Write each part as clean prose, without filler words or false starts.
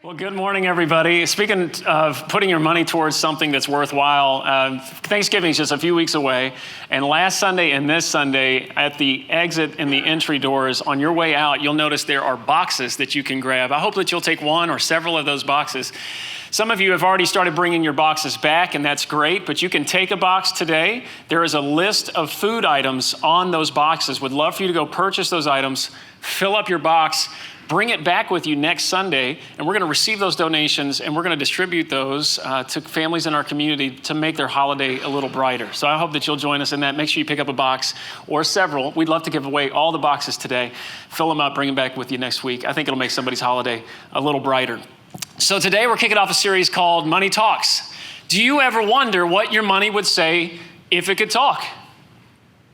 Well, good morning, everybody. Speaking of putting your money towards something that's worthwhile, Thanksgiving is just a few weeks away. And last Sunday and this Sunday, at the exit and the entry doors, on your way out, you'll notice there are boxes that you can grab. I hope that you'll take one or several of those boxes. Some of you have already started bringing your boxes back, and that's great, but you can take a box today. There is a list of food items on those boxes. Would love for you to go purchase those items, fill up your box, bring it back with you next Sunday, and we're going to receive those donations, and we're going to distribute those to families in our community to make their holiday a little brighter. So I hope that you'll join us in that. Make sure you pick up a box or several. We'd love to give away all the boxes today. Fill them up, bring them back with you next week. I think it'll make somebody's holiday a little brighter. So today we're kicking off a series called Money Talks. Do you ever wonder what your money would say if it could talk?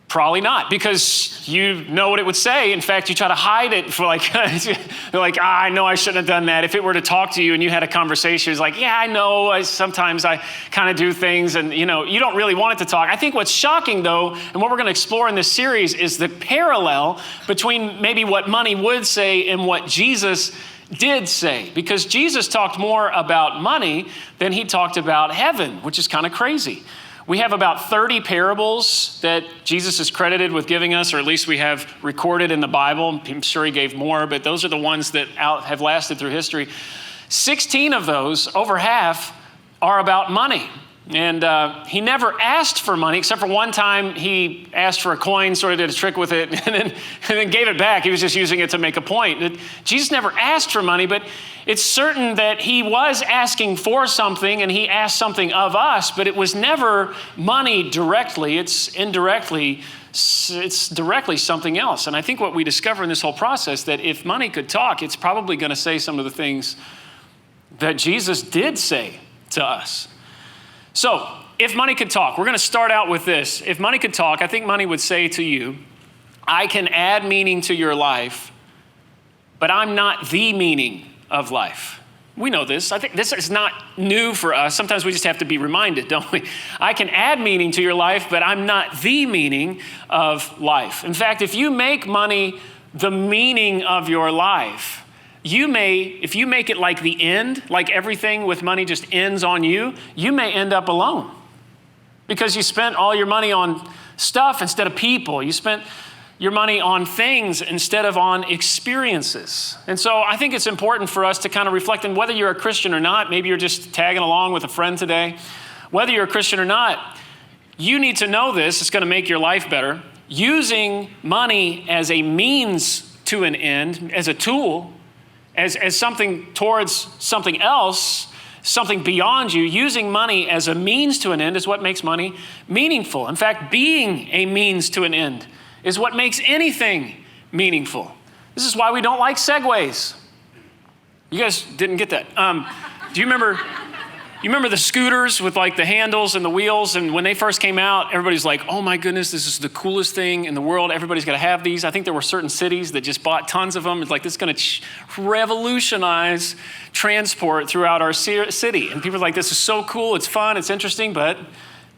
Probably not, because you know what it would say. In fact, you try to hide it for you're like, I know I shouldn't have done that. If it were to talk to you and you had a conversation, it's like, yeah, I know, sometimes I kind of do things, and you don't really want it to talk. I think what's shocking though, and what we're going to explore in this series, is the parallel between maybe what money would say and what Jesus did say. Because Jesus talked more about money than he talked about heaven, which is kind of crazy. We have about 30 parables that Jesus is credited with giving us, or at least we have recorded in the Bible. I'm sure he gave more, but those are the ones that have lasted through history. 16 of those, over half, are about money. And he never asked for money, except for one time he asked for a coin, sort of did a trick with it, and then gave it back. He was just using it to make a point. Jesus never asked for money, but it's certain that he was asking for something, and he asked something of us, but it was never money directly. It's directly something else. And I think what we discover in this whole process, that if money could talk, it's probably going to say some of the things that Jesus did say to us. So, if money could talk, we're going to start out with this. If money could talk, I think money would say to you, I can add meaning to your life, but I'm not the meaning of life. We know this. I think this is not new for us. Sometimes we just have to be reminded, don't we? I can add meaning to your life, but I'm not the meaning of life. In fact, if you make money the meaning of your life, if you make it like the end, like everything with money just ends on you, you may end up alone because you spent all your money on stuff instead of people. You spent your money on things instead of on experiences. And so I think it's important for us to kind of reflect on whether you're a Christian or not. Maybe you're just tagging along with a friend today. Whether you're a Christian or not, you need to know this. It's going to make your life better. Using money as a means to an end, as a tool, as something towards something else, something beyond you, using money as a means to an end is what makes money meaningful. In fact, being a means to an end is what makes anything meaningful. This is why we don't like Segways. You guys didn't get that. Do you remember the scooters with like the handles and the wheels? And when they first came out, everybody's like, oh my goodness, this is the coolest thing in the world. Everybody's got to have these. I think there were certain cities that just bought tons of them. It's like, this is going to revolutionize transport throughout our city. And people are like, this is so cool. It's fun. It's interesting, but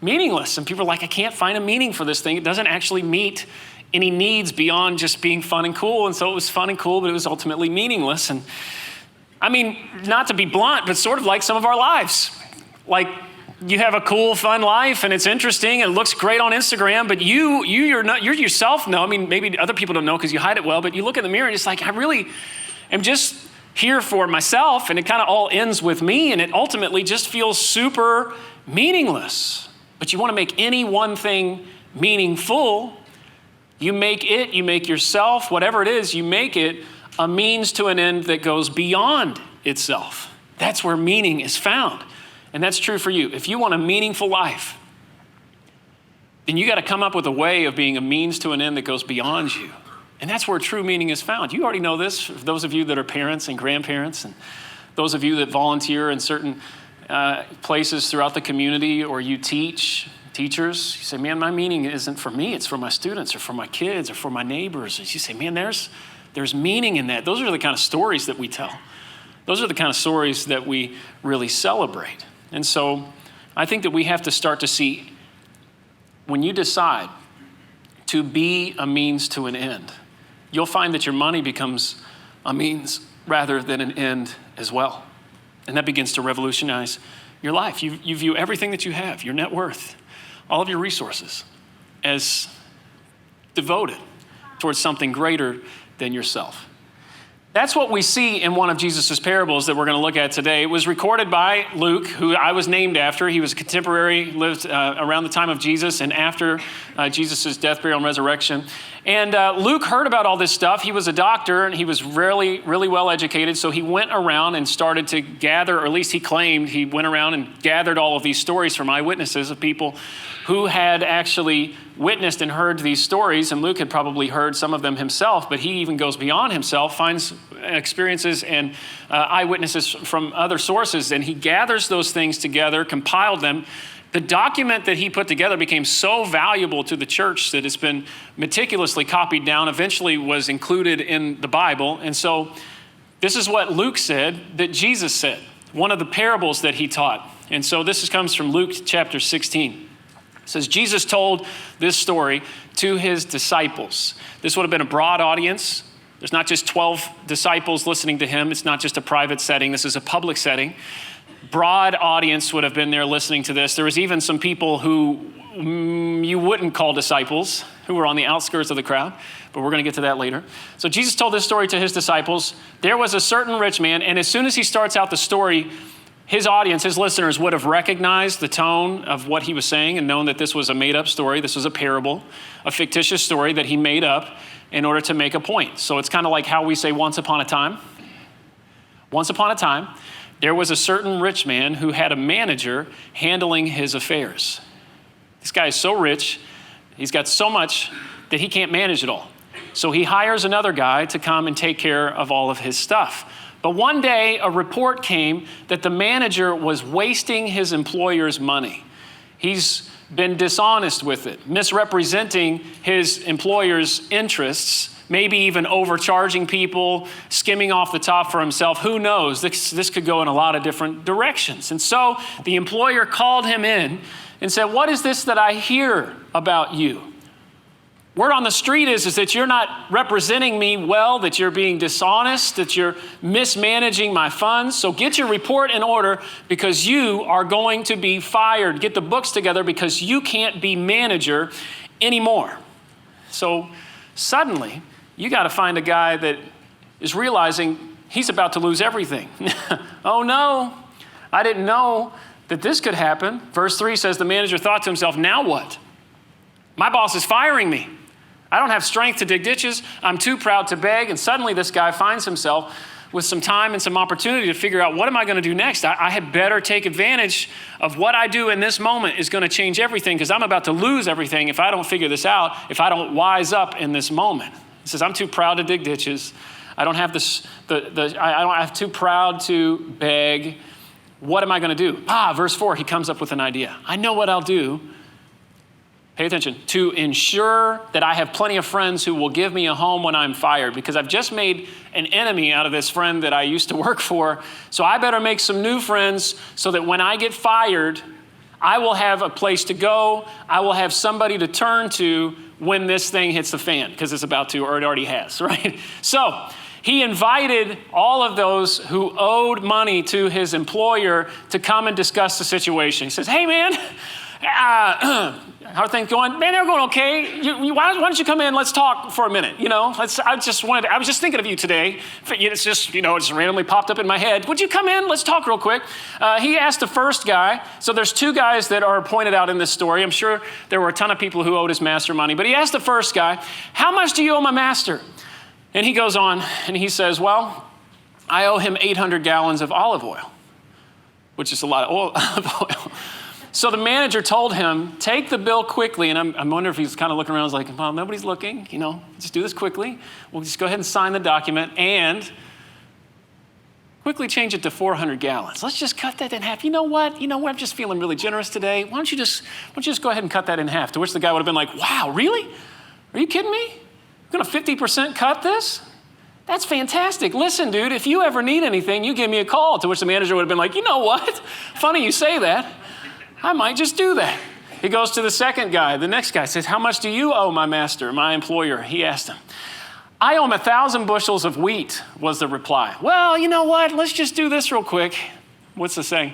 meaningless. And people are like, I can't find a meaning for this thing. It doesn't actually meet any needs beyond just being fun and cool. And so it was fun and cool, but it was ultimately meaningless. And I mean, not to be blunt, but sort of like some of our lives. Like, you have a cool, fun life, and it's interesting, and it looks great on Instagram, but you're yourself know. I mean, maybe other people don't know because you hide it well, but you look in the mirror and it's like, I really am just here for myself, and it kind of all ends with me, and it ultimately just feels super meaningless. But you want to make any one thing meaningful, you make yourself, whatever it is, you make it a means to an end that goes beyond itself. That's where meaning is found. And that's true for you. If you want a meaningful life, then you got to come up with a way of being a means to an end that goes beyond you. And that's where true meaning is found. You already know this, for those of you that are parents and grandparents, and those of you that volunteer in certain places throughout the community, or you teachers. You say, man, my meaning isn't for me. It's for my students or for my kids or for my neighbors. And you say, man, there's meaning in that. Those are the kind of stories that we tell. Those are the kind of stories that we really celebrate. And so I think that we have to start to see, when you decide to be a means to an end, you'll find that your money becomes a means rather than an end as well. And that begins to revolutionize your life. You view everything that you have, your net worth, all of your resources, as devoted towards something greater than yourself. That's what we see in one of Jesus' parables that we're going to look at today. It was recorded by Luke, who I was named after. He was a contemporary, lived around the time of Jesus and after Jesus' death, burial, and resurrection. And Luke heard about all this stuff. He was a doctor, and he was really, really well educated. So he went around and started to gather, or at least he claimed he went around and gathered all of these stories from eyewitnesses of people who had actually witnessed and heard these stories. And Luke had probably heard some of them himself, but he even goes beyond himself, finds experiences and eyewitnesses from other sources, and he gathers those things together, compiled them. The document that he put together became so valuable to the church that it's been meticulously copied down, eventually was included in the Bible. And so this is what Luke said that Jesus said, one of the parables that he taught. And so this comes from Luke chapter 16. It says, Jesus told this story to his disciples. This would have been a broad audience. There's not just 12 disciples listening to him. It's not just a private setting. This is a public setting. Broad audience would have been there listening to this. There was even some people who you wouldn't call disciples, who were on the outskirts of the crowd, but we're going to get to that later. So Jesus told this story to his disciples. There was a certain rich man, and as soon as he starts out the story, his audience, his listeners, would have recognized the tone of what he was saying and known that this was a made-up story. This was a parable, a fictitious story that he made up in order to make a point. So it's kind of like how we say once upon a time. Once upon a time, there was a certain rich man who had a manager handling his affairs. This guy is so rich, he's got so much that he can't manage it all. So he hires another guy to come and take care of all of his stuff. But one day, a report came that the manager was wasting his employer's money. He's been dishonest with it, misrepresenting his employer's interests, maybe even overcharging people, skimming off the top for himself. Who knows? This could go in a lot of different directions. And so the employer called him in and said, "What is this that I hear about you? Word on the street is that you're not representing me well, that you're being dishonest, that you're mismanaging my funds. So get your report in order because you are going to be fired. Get the books together because you can't be manager anymore." So suddenly, you got to find a guy that is realizing he's about to lose everything. Oh no, I didn't know that this could happen. Verse 3 says the manager thought to himself, now what? My boss is firing me. I don't have strength to dig ditches. I'm too proud to beg. And suddenly this guy finds himself with some time and some opportunity to figure out, what am I going to do next? I had better take advantage of what I do in this moment is going to change everything because I'm about to lose everything if I don't figure this out, if I don't wise up in this moment. He says, I'm too proud to dig ditches. I don't have this, I'm too proud to beg. What am I going to do? Verse 4, he comes up with an idea. I know what I'll do. Pay attention. To ensure that I have plenty of friends who will give me a home when I'm fired, because I've just made an enemy out of this friend that I used to work for. So I better make some new friends so that when I get fired, I will have a place to go. I will have somebody to turn to when this thing hits the fan, because it's about to, or it already has, right? So he invited all of those who owed money to his employer to come and discuss the situation. He says, hey man, how are things going? Man, they're going okay. Why don't you come in? Let's talk for a minute. I was just thinking of you today. It's just, it just randomly popped up in my head. Would you come in? Let's talk real quick. He asked the first guy. So there's two guys that are pointed out in this story. I'm sure there were a ton of people who owed his master money, but he asked the first guy, how much do you owe my master? And he goes on and he says, well, I owe him 800 gallons of olive oil, which is a lot of olive oil. So the manager told him, take the bill quickly. And I'm wondering if he's kind of looking around. He's like, well, nobody's looking. Just do this quickly. We'll just go ahead and sign the document and quickly change it to 400 gallons. Let's just cut that in half. You know what? I'm just feeling really generous today. Why don't you just go ahead and cut that in half? To which the guy would have been like, wow, really? Are you kidding me? You're going to 50% cut this? That's fantastic. Listen, dude, if you ever need anything, you give me a call. To which the manager would have been like, you know what? Funny you say that. I might just do that. He goes to the second guy. The next guy says, how much do you owe my master, my employer? He asked him. I owe him 1,000 bushels of wheat, was the reply. Well, you know what? Let's just do this real quick. what's the saying?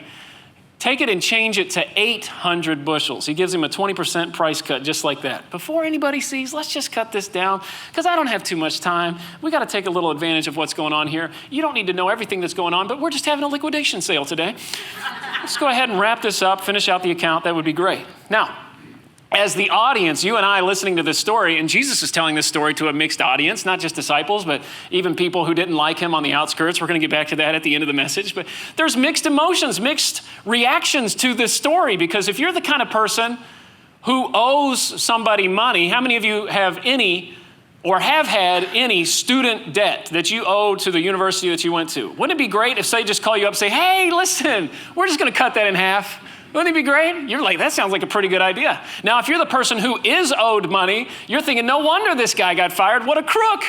Take it and change it to 800 bushels. He gives him a 20% price cut just like that. Before anybody sees, let's just cut this down because I don't have too much time. We got to take a little advantage of what's going on here. You don't need to know everything that's going on, but we're just having a liquidation sale today. Let's go ahead and wrap this up, finish out the account. That would be great. Now, as the audience, you and I listening to this story, and Jesus is telling this story to a mixed audience, not just disciples, but even people who didn't like him on the outskirts. We're going to get back to that at the end of the message. But there's mixed emotions, mixed reactions to this story, because if you're the kind of person who owes somebody money, how many of you have any or have had any student debt that you owe to the university that you went to? Wouldn't it be great if they just call you up and say, hey, listen, we're just going to cut that in half? Wouldn't it be great? You're like, that sounds like a pretty good idea. Now, if you're the person who is owed money, you're thinking, no wonder this guy got fired. What a crook.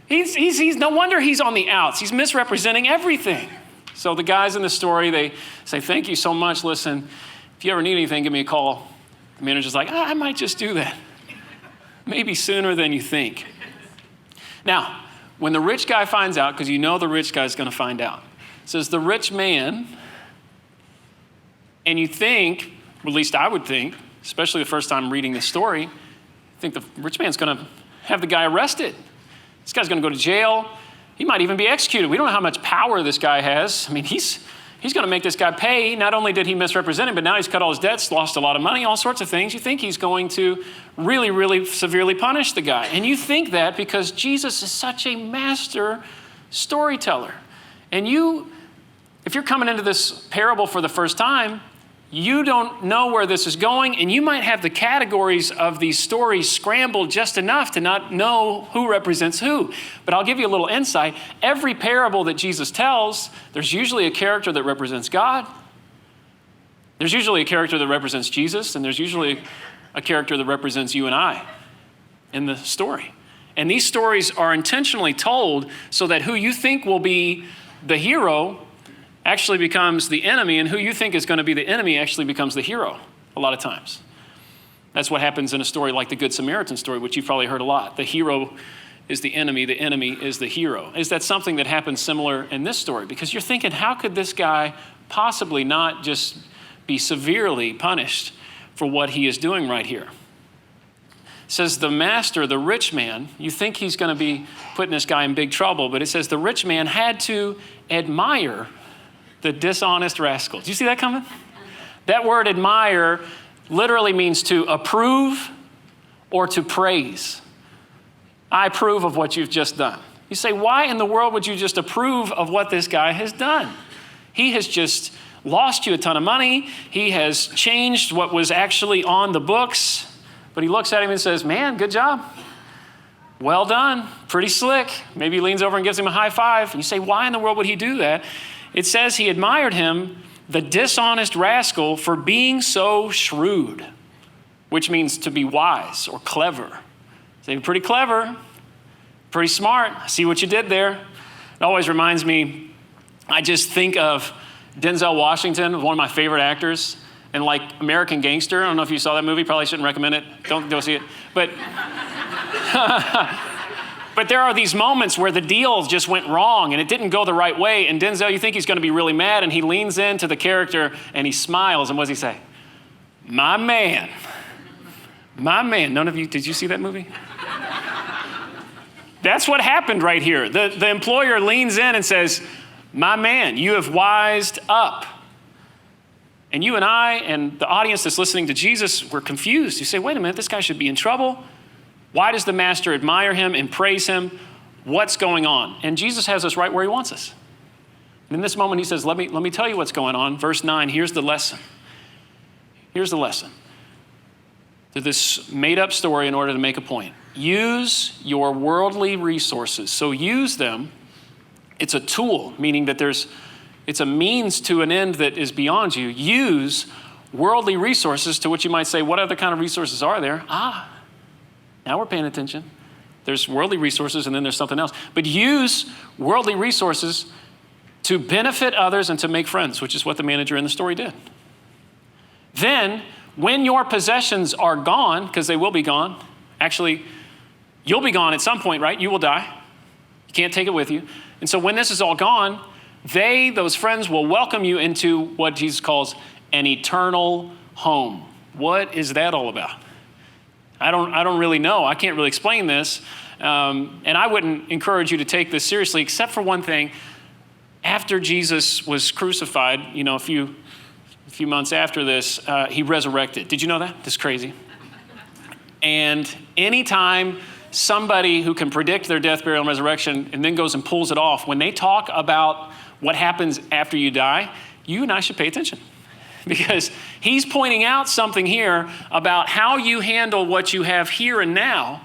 He's no wonder he's on the outs. He's misrepresenting everything. So the guys in the story, they say, thank you so much. Listen, if you ever need anything, give me a call. The manager's like, I might just do that. Maybe sooner than you think. Now, when the rich guy finds out, because you know the rich guy's going to find out, it says the rich man. And you think, or at least I would think, especially the first time reading this story, I think the rich man's going to have the guy arrested. This guy's going to go to jail. He might even be executed. We don't know how much power this guy has. I mean, he's going to make this guy pay. Not only did he misrepresent him, but now he's cut all his debts, lost a lot of money, all sorts of things. You think he's going to really, really severely punish the guy. And you think that because Jesus is such a master storyteller. And if you're coming into this parable for the first time, you don't know where this is going, and you might have the categories of these stories scrambled just enough to not know who represents who. But I'll give you a little insight. Every parable that Jesus tells, there's usually a character that represents God. There's usually a character that represents Jesus, and there's usually a character that represents you and I in the story. And these stories are intentionally told so that who you think will be the hero actually becomes the enemy, and who you think is going to be the enemy actually becomes the hero a lot of times. That's what happens in a story like the Good Samaritan story, which you've probably heard a lot. The hero is the enemy is the hero. Is that something that happens similar in this story? Because you're thinking, how could this guy possibly not just be severely punished for what he is doing right here? It says the master, the rich man, you think he's going to be putting this guy in big trouble, but it says the rich man had to admire the dishonest rascal. Did you see that coming? That word admire literally means to approve or to praise. I approve of what you've just done. You say, why in the world would you just approve of what this guy has done? He has just lost you a ton of money. He has changed what was actually on the books. But he looks at him and says, man, good job. Well done. Pretty slick. Maybe he leans over and gives him a high five. And you say, why in the world would he do that? It says he admired him, the dishonest rascal, for being so shrewd, which means to be wise or clever. So you're pretty clever, pretty smart. I see what you did there. It always reminds me, I just think of Denzel Washington, one of my favorite actors, and like American Gangster. I don't know if you saw that movie. Probably shouldn't recommend it. Don't go see it. But But there are these moments where the deal just went wrong and it didn't go the right way. And Denzel, you think he's going to be really mad, and he leans into the character and he smiles. And what does he say? My man. My man. None of you, did you see that movie? That's what happened right here. The employer leans in and says, my man, you have wised up. And you and I and the audience that's listening to Jesus were confused. You say, wait a minute, this guy should be in trouble. Why does the master admire him and praise him? What's going on? And Jesus has us right where he wants us. And in this moment, he says, let me tell you what's going on. Verse 9, here's the lesson. Here's the lesson to this made-up story in order to make a point. Use your worldly resources. So use them. It's a tool, meaning that it's a means to an end that is beyond you. Use worldly resources, to which you might say, what other kind of resources are there? Now we're paying attention. There's worldly resources and then there's something else. But use worldly resources to benefit others and to make friends, which is what the manager in the story did. Then, when your possessions are gone, because they will be gone, actually, you'll be gone at some point, right? You will die. You can't take it with you. And so when this is all gone, those friends will welcome you into what Jesus calls an eternal home. What is that all about? I don't really know. I can't really explain this. And I wouldn't encourage you to take this seriously, except for one thing. After Jesus was crucified, a few months after this, he resurrected. Did you know that? That's crazy. And anytime somebody who can predict their death, burial, and resurrection and then goes and pulls it off, when they talk about what happens after you die, you and I should pay attention. Because he's pointing out something here about how you handle what you have here and now.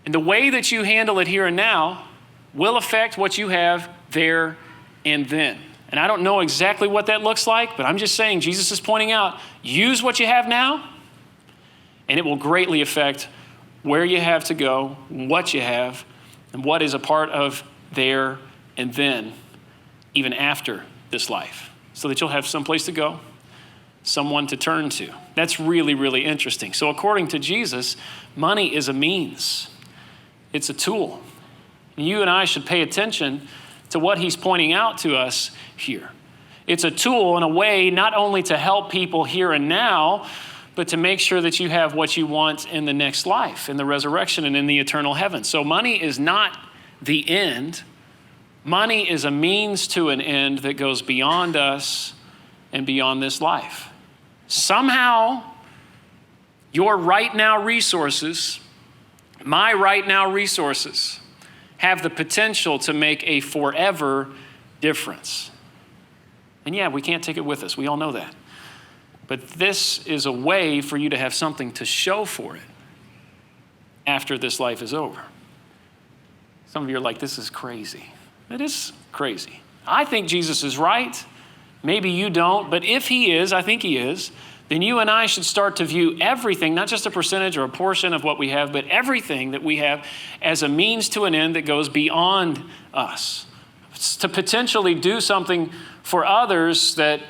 And the way that you handle it here and now will affect what you have there and then. And I don't know exactly what that looks like, but I'm just saying Jesus is pointing out, use what you have now, and it will greatly affect where you have to go, what you have, and what is a part of there and then, even after this life, so that you'll have someplace to go, someone to turn to. That's really, really interesting. So according to Jesus, money is a means. It's a tool. You and I should pay attention to what he's pointing out to us here. It's a tool in a way not only to help people here and now, but to make sure that you have what you want in the next life, in the resurrection and in the eternal heaven. So money is not the end. Money is a means to an end that goes beyond us and beyond this life. Somehow, your right now resources, my right now resources, have the potential to make a forever difference. And yeah, we can't take it with us. We all know that. But this is a way for you to have something to show for it after this life is over. Some of you are like, this is crazy. It is crazy. I think Jesus is right. Maybe you don't, but if he is, I think he is, then you and I should start to view everything, not just a percentage or a portion of what we have, but everything that we have as a means to an end that goes beyond us. It's to potentially do something for others that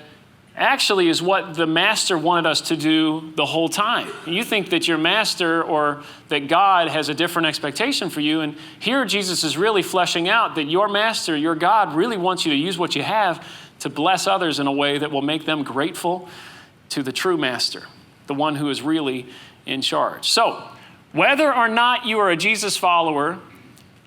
actually is what the master wanted us to do the whole time. You think that your master or that God has a different expectation for you, and here Jesus is really fleshing out that your master, your God, really wants you to use what you have to bless others in a way that will make them grateful to the true master, the one who is really in charge. So, whether or not you are a Jesus follower,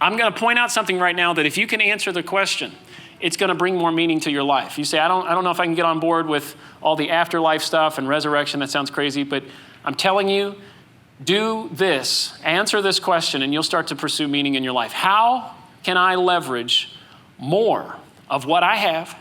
I'm going to point out something right now that if you can answer the question, it's going to bring more meaning to your life. You say, I don't know if I can get on board with all the afterlife stuff and resurrection. That sounds crazy, but I'm telling you, do this, answer this question, and you'll start to pursue meaning in your life. How can I leverage more of what I have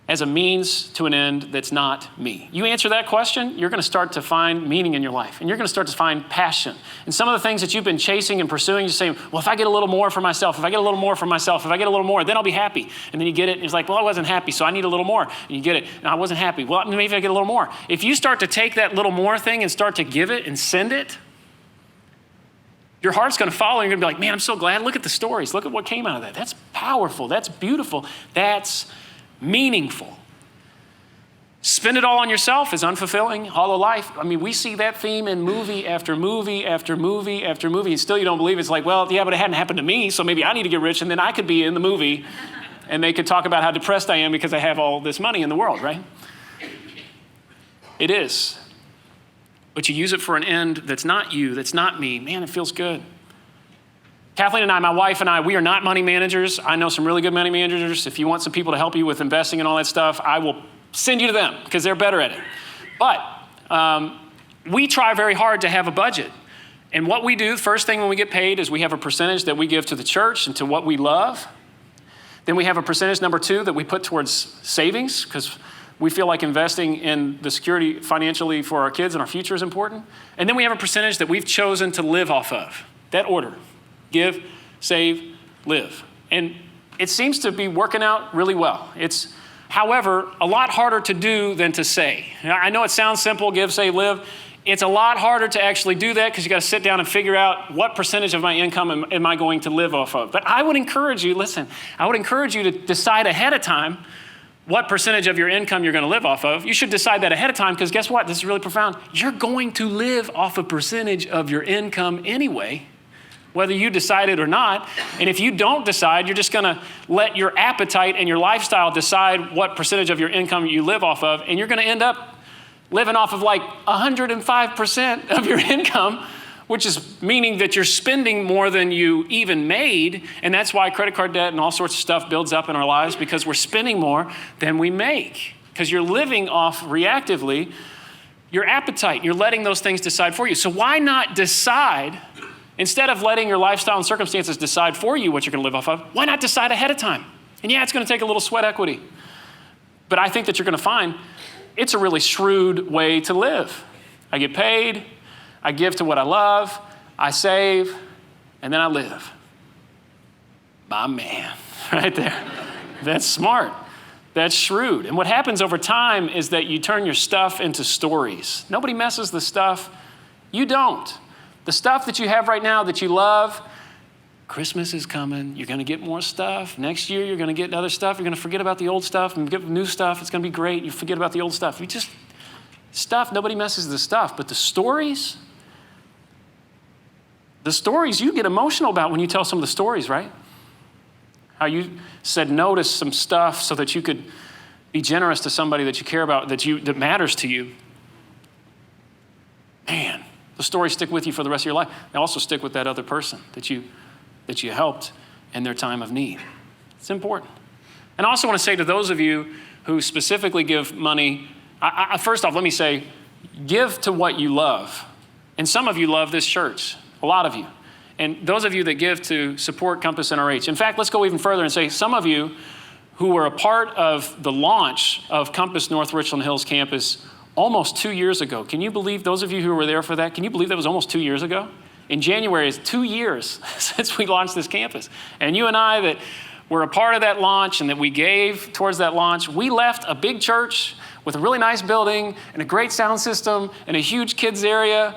as a means to an end that's not me? You answer that question, you're going to start to find meaning in your life, and you're going to start to find passion. And some of the things that you've been chasing and pursuing, you're saying, well, if I get a little more for myself, if I get a little more for myself, if I get a little more, then I'll be happy. And then you get it, and it's like, well, I wasn't happy, so I need a little more. And you get it, and I wasn't happy. Well, maybe if I get a little more. If you start to take that little more thing and start to give it and send it, your heart's going to follow, and you're going to be like, man, I'm so glad. Look at the stories. Look at what came out of that. That's powerful. That's beautiful. That's meaningful. Spend it all on yourself is unfulfilling, hollow life. I mean, we see that theme in movie after movie after movie after movie, and still you don't believe it. It's like, well, yeah, but it hadn't happened to me, so maybe I need to get rich, and then I could be in the movie, and they could talk about how depressed I am because I have all this money in the world, right? It is. But you use it for an end that's not you, that's not me. Man, it feels good. Kathleen and I, my wife and I, we are not money managers. I know some really good money managers. If you want some people to help you with investing and all that stuff, I will send you to them because they're better at it. But we try very hard to have a budget. And what we do, first thing when we get paid is we have a percentage that we give to the church and to what we love. Then we have a percentage, number two, that we put towards savings because we feel like investing in the security financially for our kids and our future is important. And then we have a percentage that we've chosen to live off of. That order. Give, save, live. And it seems to be working out really well. It's, however, a lot harder to do than to say. Now, I know it sounds simple, give, save, live. It's a lot harder to actually do that because you got to sit down and figure out what percentage of my income am I going to live off of. But I would encourage you, listen, I would encourage you to decide ahead of time what percentage of your income you're going to live off of. You should decide that ahead of time because guess what? This is really profound. You're going to live off a percentage of your income anyway. whether you decide it or not. And if you don't decide, you're just going to let your appetite and your lifestyle decide what percentage of your income you live off of, and you're going to end up living off of like 105% of your income, which is meaning that you're spending more than you even made. And that's why credit card debt and all sorts of stuff builds up in our lives, because we're spending more than we make, because you're living off reactively your appetite. You're letting those things decide for you. So why not decide, instead of letting your lifestyle and circumstances decide for you what you're going to live off of, why not decide ahead of time? And yeah, it's going to take a little sweat equity, but I think that you're going to find it's a really shrewd way to live. I get paid, I give to what I love, I save, and then I live. My man, right there. That's smart. That's shrewd. And what happens over time is that you turn your stuff into stories. Nobody messes the stuff. You don't. The stuff that you have right now that you love, Christmas is coming. You're going to get more stuff. Next year, you're going to get other stuff. You're going to forget about the old stuff and get new stuff. It's going to be great. You forget about the old stuff. Nobody messes the stuff. But the stories you get emotional about when you tell some of the stories, right? How you said no to some stuff so that you could be generous to somebody that you care about, that matters to you. Man, the stories stick with you for the rest of your life. They also stick with that other person that you helped in their time of need. It's important. And I also want to say to those of you who specifically give money, first off, let me say, give to what you love. And some of you love this church, a lot of you. And those of you that give to support Compass NRH. In fact, let's go even further and say some of you who were a part of the launch of Compass North Richland Hills campus almost 2 years ago. Can you believe, those of you who were there for that, can you believe that was almost 2 years ago? In January, it's 2 years since we launched this campus. And you and I that were a part of that launch and that we gave towards that launch, we left a big church with a really nice building and a great sound system and a huge kids area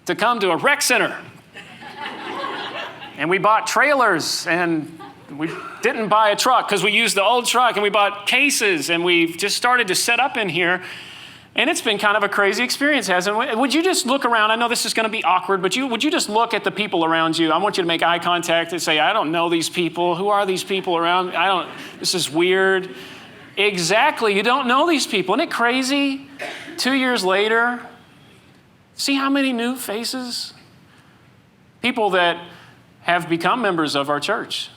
to come to a rec center. And we bought trailers, and we didn't buy a truck because we used the old truck, and we bought cases, and we've just started to set up in here. And it's been kind of a crazy experience, hasn't it? Would you just look around? I know this is going to be awkward, but would you just look at the people around you? I want you to make eye contact and say, I don't know these people. Who are these people around? This is weird. Exactly, you don't know these people. Isn't it crazy? 2 years later, see how many new faces? People that have become members of our church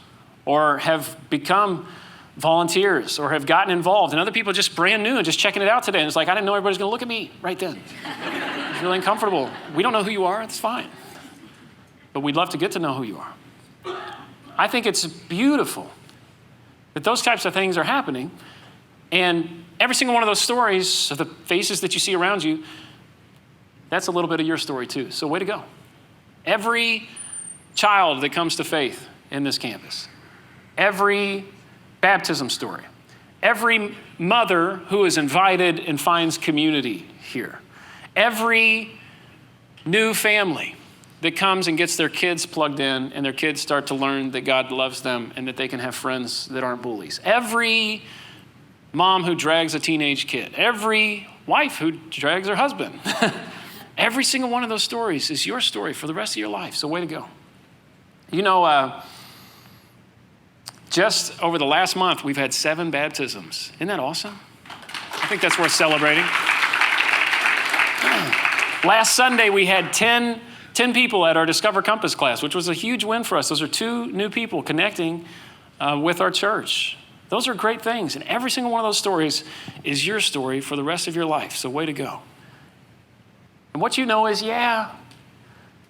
or have become volunteers or have gotten involved, and other people just brand new and just checking it out today. And it's like, I didn't know everybody's going to look at me right then. It's really uncomfortable. We don't know who you are. It's fine. But we'd love to get to know who you are. I think it's beautiful that those types of things are happening. And every single one of those stories of the faces that you see around you, that's a little bit of your story too. So way to go. Every child that comes to faith in this campus, every baptism story, every mother who is invited and finds community here, every new family that comes and gets their kids plugged in and their kids start to learn that God loves them and that they can have friends that aren't bullies, every mom who drags a teenage kid, every wife who drags her husband, every single one of those stories is your story for the rest of your life. So way to go. You know, just over the last month, we've had 7 baptisms. Isn't that awesome? I think that's worth celebrating. Last Sunday, we had 10 people at our Discover Compass class, which was a huge win for us. Those are 2 new people connecting with our church. Those are great things. And every single one of those stories is your story for the rest of your life. So way to go. And what you know is,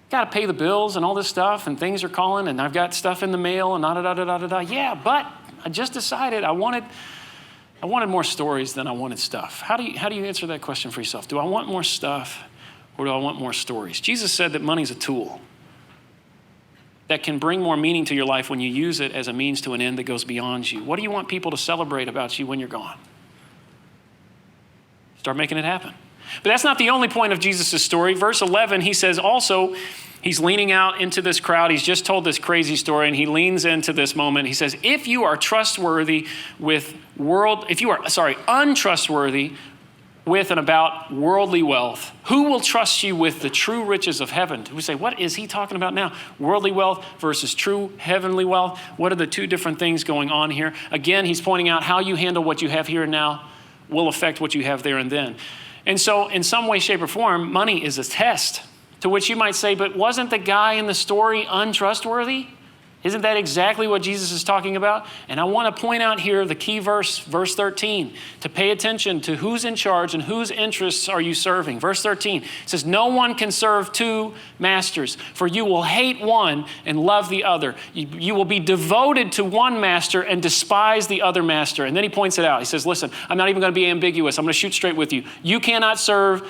got to pay the bills and all this stuff, and things are calling, and I've got stuff in the mail, and da-da-da-da-da-da. Yeah, but I just decided I wanted more stories than I wanted stuff. How do you answer that question for yourself? Do I want more stuff, or do I want more stories? Jesus said that money's a tool that can bring more meaning to your life when you use it as a means to an end that goes beyond you. What do you want people to celebrate about you when you're gone? Start making it happen. But that's not the only point of Jesus' story. Verse 11, he says also, he's leaning out into this crowd. He's just told this crazy story, and he leans into this moment. He says, if you are untrustworthy with and about worldly wealth. Who will trust you with the true riches of heaven? We say, what is he talking about now? Worldly wealth versus true heavenly wealth. What are the two different things going on here? Again, he's pointing out how you handle what you have here and now will affect what you have there and then. And so in some way, shape, or form, money is a test, to which you might say, but wasn't the guy in the story untrustworthy? Isn't that exactly what Jesus is talking about? And I want to point out here the key verse, verse 13, to pay attention to who's in charge and whose interests are you serving. Verse 13 says, no one can serve two masters, for you will hate one and love the other. You will be devoted to one master and despise the other master. And then he points it out. He says, listen, I'm not even going to be ambiguous. I'm going to shoot straight with you. You cannot serve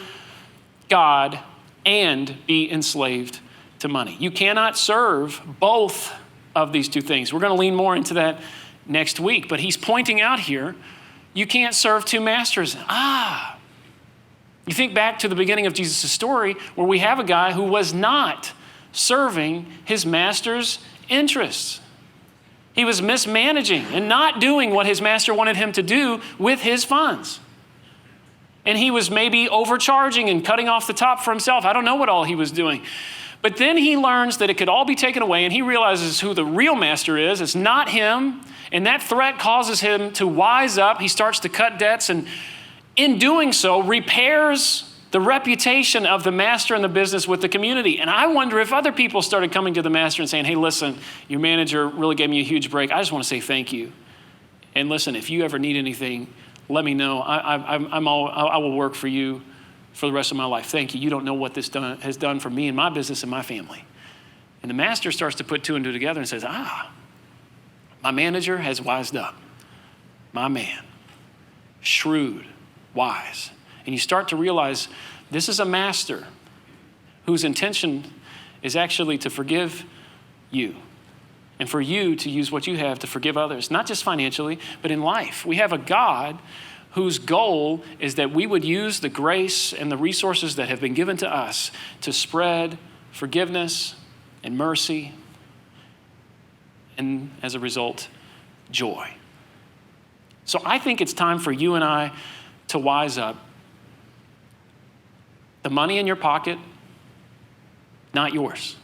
God and be enslaved to money. You cannot serve both of these two things. We're going to lean more into that next week, but he's pointing out here, you can't serve two masters. You think back to the beginning of Jesus' story where we have a guy who was not serving his master's interests. He was mismanaging and not doing what his master wanted him to do with his funds. And he was maybe overcharging and cutting off the top for himself. I don't know what all he was doing. But then he learns that it could all be taken away, and he realizes who the real master is. It's not him, and that threat causes him to wise up. He starts to cut debts, and in doing so, repairs the reputation of the master in the business with the community. And I wonder if other people started coming to the master and saying, hey, listen, your manager really gave me a huge break. I just want to say thank you. And listen, if you ever need anything, let me know. I will work for you for the rest of my life. Thank you. You don't know what this has done for me and my business and my family. And the master starts to put two and two together and says, my manager has wised up. My man, shrewd, wise. And you start to realize this is a master whose intention is actually to forgive you and for you to use what you have to forgive others, not just financially, but in life. We have a God whose goal is that we would use the grace and the resources that have been given to us to spread forgiveness and mercy, and as a result, joy. So I think it's time for you and I to wise up. The money in your pocket, not yours.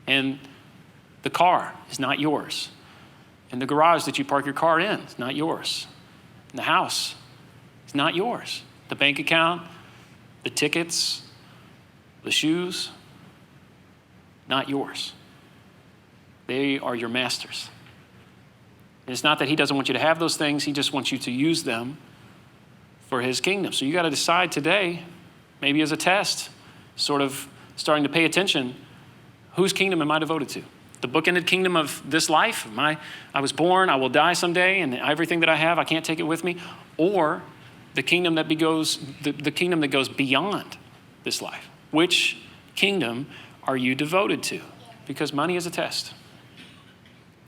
And the car is not yours. And the garage that you park your car in is not yours. And the house is not yours. The bank account, the tickets, the shoes, not yours. They are your master's. And it's not that he doesn't want you to have those things. He just wants you to use them for his kingdom. So you got to decide today, maybe as a test, sort of starting to pay attention, whose kingdom am I devoted to? The bookended kingdom of this life. I was born, I will die someday, and everything that I have, I can't take it with me. Or the kingdom that goes beyond this life. Which kingdom are you devoted to? Because money is a test.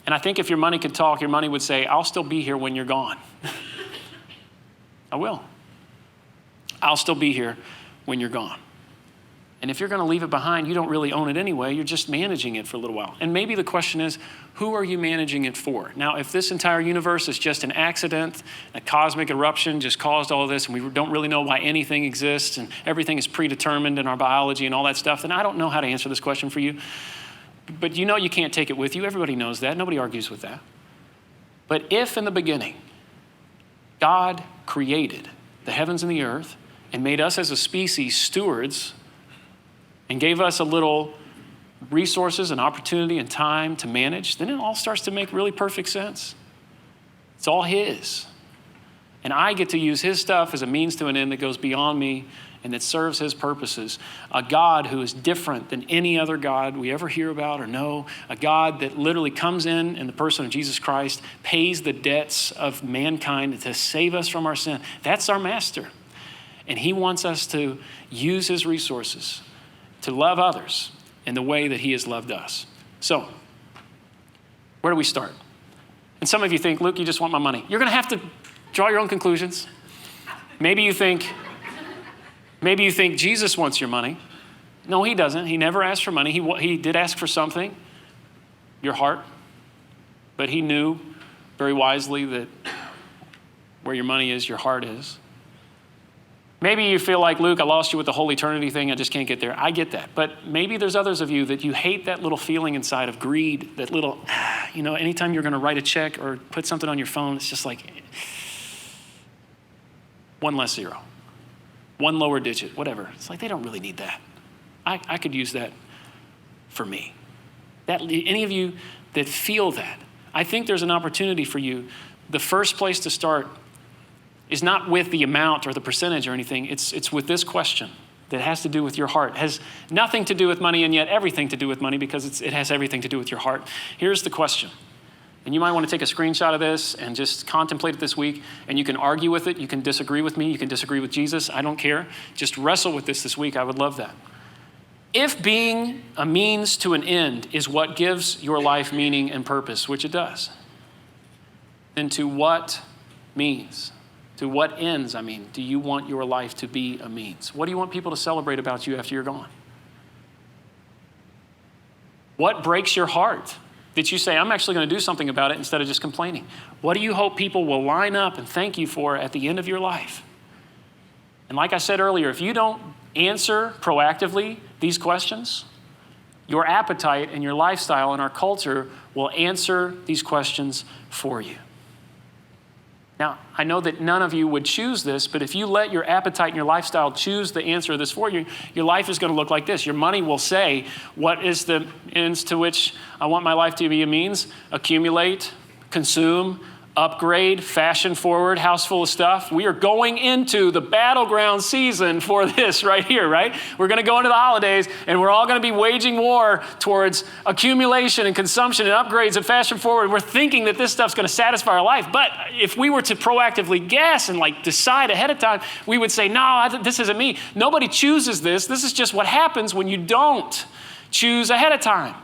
And I think if your money could talk, your money would say, I'll still be here when you're gone. I will. I'll still be here when you're gone. And if you're going to leave it behind, you don't really own it anyway. You're just managing it for a little while. And maybe the question is, who are you managing it for? Now, if this entire universe is just an accident, a cosmic eruption just caused all of this, and we don't really know why anything exists, and everything is predetermined in our biology and all that stuff, then I don't know how to answer this question for you. But you know you can't take it with you. Everybody knows that. Nobody argues with that. But if in the beginning, God created the heavens and the earth and made us as a species stewards and gave us a little resources and opportunity and time to manage, then it all starts to make really perfect sense. It's all his. And I get to use his stuff as a means to an end that goes beyond me and that serves his purposes. A God who is different than any other God we ever hear about or know. A God that literally comes in the person of Jesus Christ, pays the debts of mankind to save us from our sin. That's our master. And he wants us to use his resources to love others in the way that he has loved us. So, where do we start? And some of you think, Luke, you just want my money. You're going to have to draw your own conclusions. Maybe you think Jesus wants your money. No, he doesn't. He never asked for money. He did ask for something, your heart. But he knew very wisely that where your money is, your heart is. Maybe you feel like, Luke, I lost you with the whole eternity thing. I just can't get there. I get that. But maybe there's others of you that you hate that little feeling inside of greed, that little, anytime you're going to write a check or put something on your phone, it's just like one less zero, one lower digit, whatever. It's like they don't really need that. I could use that for me. Any of you that feel that, I think there's an opportunity for you. The first place to start is not with the amount or the percentage or anything. It's with this question that has to do with your heart. It has nothing to do with money and yet everything to do with money because it has everything to do with your heart. Here's the question. And you might want to take a screenshot of this and just contemplate it this week. And you can argue with it. You can disagree with me. You can disagree with Jesus. I don't care. Just wrestle with this week. I would love that. If being a means to an end is what gives your life meaning and purpose, which it does, then to what means? To what ends, do you want your life to be a means? What do you want people to celebrate about you after you're gone? What breaks your heart that you say, I'm actually going to do something about it instead of just complaining? What do you hope people will line up and thank you for at the end of your life? And like I said earlier, if you don't answer proactively these questions, your appetite and your lifestyle and our culture will answer these questions for you. Now, I know that none of you would choose this, but if you let your appetite and your lifestyle choose the answer to this for you, your life is going to look like this. Your money will say, what is the ends to which I want my life to be a means? Accumulate, consume, upgrade, fashion forward, house full of stuff. We are going into the battleground season for this right here, right? We're going to go into the holidays and we're all going to be waging war towards accumulation and consumption and upgrades and fashion forward. We're thinking that this stuff's going to satisfy our life. But if we were to proactively guess and decide ahead of time, we would say, no, this isn't me. Nobody chooses this. This is just what happens when you don't choose ahead of time.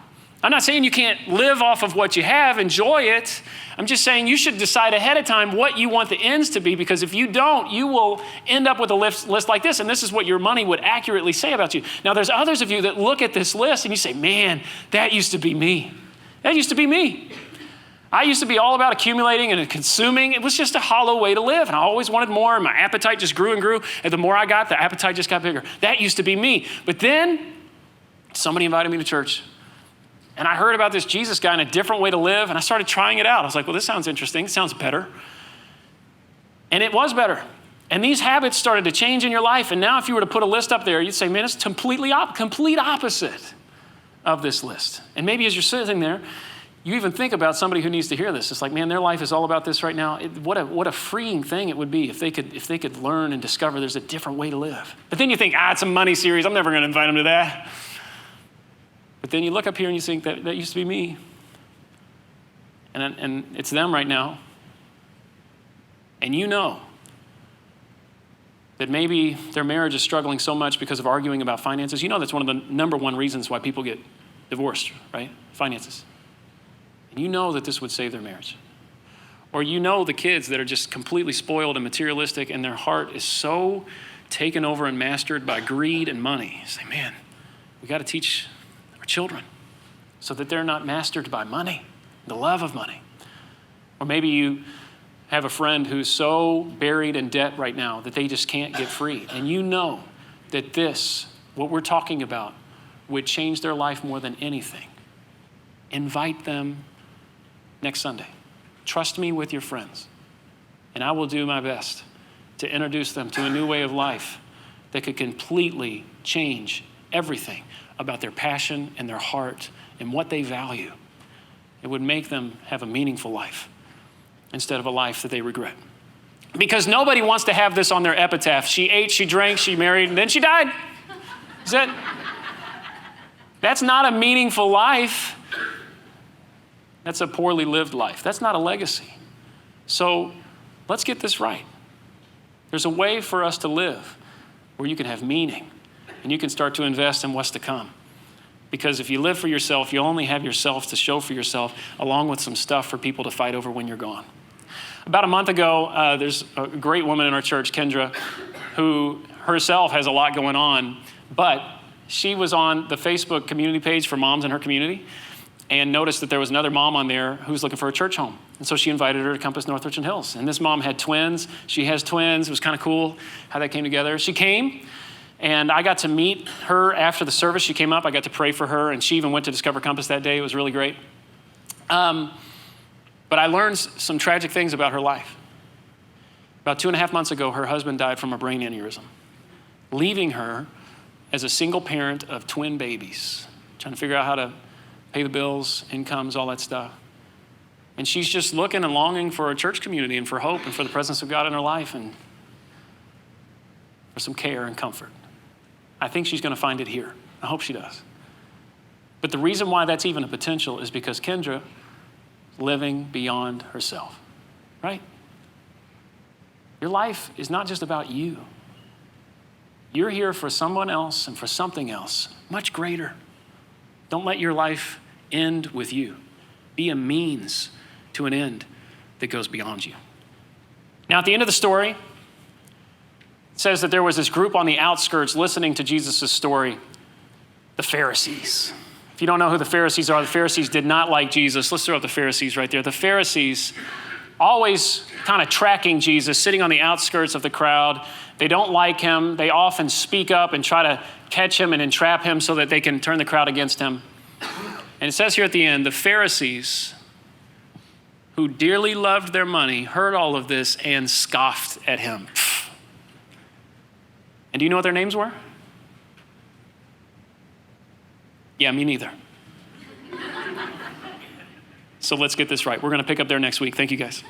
I'm not saying you can't live off of what you have, enjoy it. I'm just saying you should decide ahead of time what you want the ends to be, because if you don't, you will end up with a list like this, and this is what your money would accurately say about you. Now, there's others of you that look at this list and you say, man, that used to be me. That used to be me. I used to be all about accumulating and consuming. It was just a hollow way to live, and I always wanted more, and my appetite just grew and grew, and the more I got, the appetite just got bigger. That used to be me. But then somebody invited me to church. And I heard about this Jesus guy and a different way to live, and I started trying it out. I was like, well, this sounds interesting. It sounds better. And it was better. And these habits started to change in your life. And now if you were to put a list up there, you'd say, man, it's complete opposite of this list. And maybe as you're sitting there, you even think about somebody who needs to hear this. It's like, man, their life is all about this right now. What a freeing thing it would be if they could learn and discover there's a different way to live. But then you think, it's a money series. I'm never going to invite them to that. But then you look up here and you think, that used to be me. And it's them right now. And you know that maybe their marriage is struggling so much because of arguing about finances. You know that's one of the number one reasons why people get divorced, right? Finances. And you know that this would save their marriage. Or you know the kids that are just completely spoiled and materialistic, and their heart is so taken over and mastered by greed and money. You say, man, we got to teach children so that they're not mastered by money, the love of money. Or maybe you have a friend who's so buried in debt right now that they just can't get free. And you know that what we're talking about, would change their life more than anything. Invite them next Sunday. Trust me with your friends. And I will do my best to introduce them to a new way of life that could completely change everything about their passion and their heart and what they value. It would make them have a meaningful life instead of a life that they regret. Because nobody wants to have this on their epitaph. She ate, she drank, she married, and then she died. That's not a meaningful life. That's a poorly lived life. That's not a legacy. So let's get this right. There's a way for us to live where you can have meaning and you can start to invest in what's to come. Because if you live for yourself, you only have yourself to show for yourself, along with some stuff for people to fight over when you're gone. About a month ago, there's a great woman in our church, Kendra, who herself has a lot going on, but she was on the Facebook community page for moms in her community. and noticed that there was another mom on there who was looking for a church home. And so she invited her to Compass North Richland Hills. And this mom had twins. She has twins. It was kind of cool how that came together. She came, and I got to meet her after the service. She came up. I got to pray for her, and she even went to Discover Compass that day. It was really great. But I learned some tragic things about her life. About 2.5 months ago, her husband died from a brain aneurysm, leaving her as a single parent of twin babies, trying to figure out how to pay the bills, incomes, all that stuff. And she's just looking and longing for a church community and for hope and for the presence of God in her life and for some care and comfort. I think she's going to find it here. I hope she does. But the reason why that's even a potential is because Kendra is living beyond herself, right? Your life is not just about you. You're here for someone else and for something else, much greater. Don't let your life end with you. Be a means to an end that goes beyond you. Now, at the end of the story, it says that there was this group on the outskirts listening to Jesus' story, the Pharisees. If you don't know who the Pharisees are, the Pharisees did not like Jesus. Let's throw up the Pharisees right there. The Pharisees, always kind of tracking Jesus, sitting on the outskirts of the crowd. They don't like him. They often speak up and try to catch him and entrap him so that they can turn the crowd against him. And it says here at the end, the Pharisees, who dearly loved their money, heard all of this and scoffed at him. And do you know what their names were? Yeah, me neither. So let's get this right. We're going to pick up there next week. Thank you, guys.